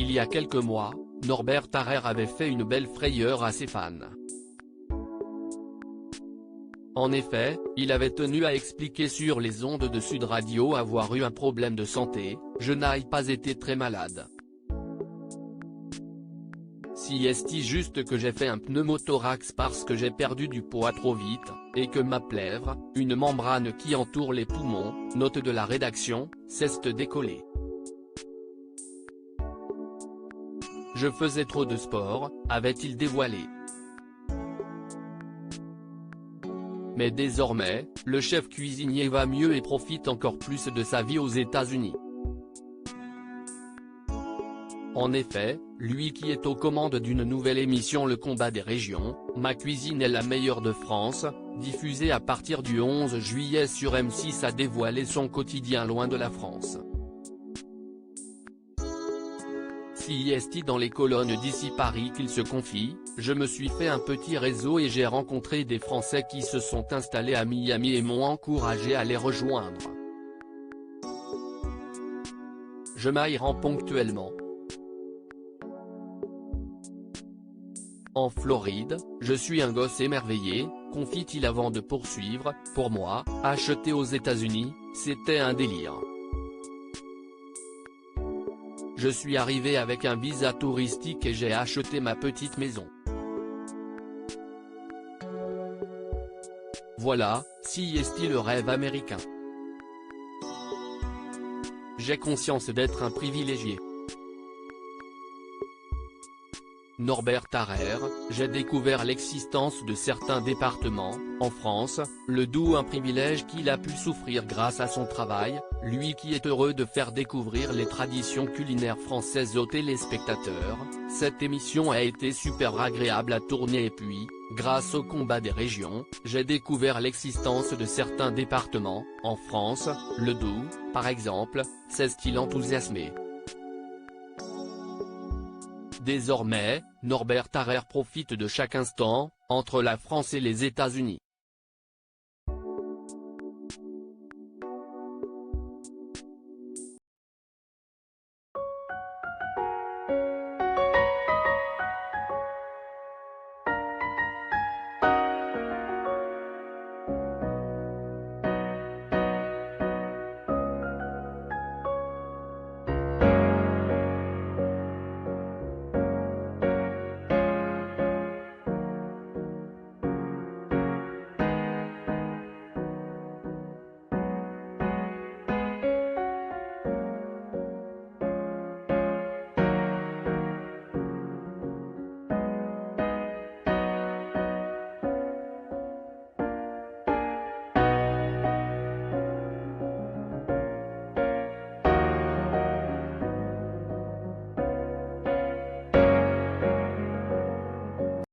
Il y a quelques mois, Norbert Tarrer avait fait une belle frayeur à ses fans. En effet, il avait tenu à expliquer sur les ondes de Sud Radio avoir eu un problème de santé, je n'ai pas été très malade. Si est-il juste que j'ai fait un pneumothorax parce que j'ai perdu du poids trop vite, et que ma plèvre, une membrane qui entoure les poumons, note de la rédaction, s'est décollée. Je faisais trop de sport, avait-il dévoilé. Mais désormais, le chef cuisinier va mieux et profite encore plus de sa vie aux États-Unis. En effet, lui qui est aux commandes d'une nouvelle émission Le Combat des Régions, Ma cuisine est la meilleure de France, diffusée à partir du 11 juillet sur M6, a dévoilé son quotidien loin de la France. Si est dans les colonnes d'ici Paris qu'il se confie, je me suis fait un petit réseau et j'ai rencontré des Français qui se sont installés à Miami et m'ont encouragé à les rejoindre. Je m'y rends ponctuellement. En Floride, je suis un gosse émerveillé, confie-t-il avant de poursuivre, pour moi, acheter aux États-Unis, c'était un délire. Je suis arrivé avec un visa touristique et j'ai acheté ma petite maison. Voilà, si est-il le rêve américain. J'ai conscience d'être un privilégié. Norbert Tarrer, j'ai découvert l'existence de certains départements, en France, le doux un privilège qu'il a pu souffrir grâce à son travail, lui qui est heureux de faire découvrir les traditions culinaires françaises aux téléspectateurs. Cette émission a été super agréable à tourner et puis, grâce au combat des régions, j'ai découvert l'existence de certains départements, en France, le Doubs, par exemple, s'est-il enthousiasmé. Désormais, Norbert Tarrer profite de chaque instant, entre la France et les États-Unis.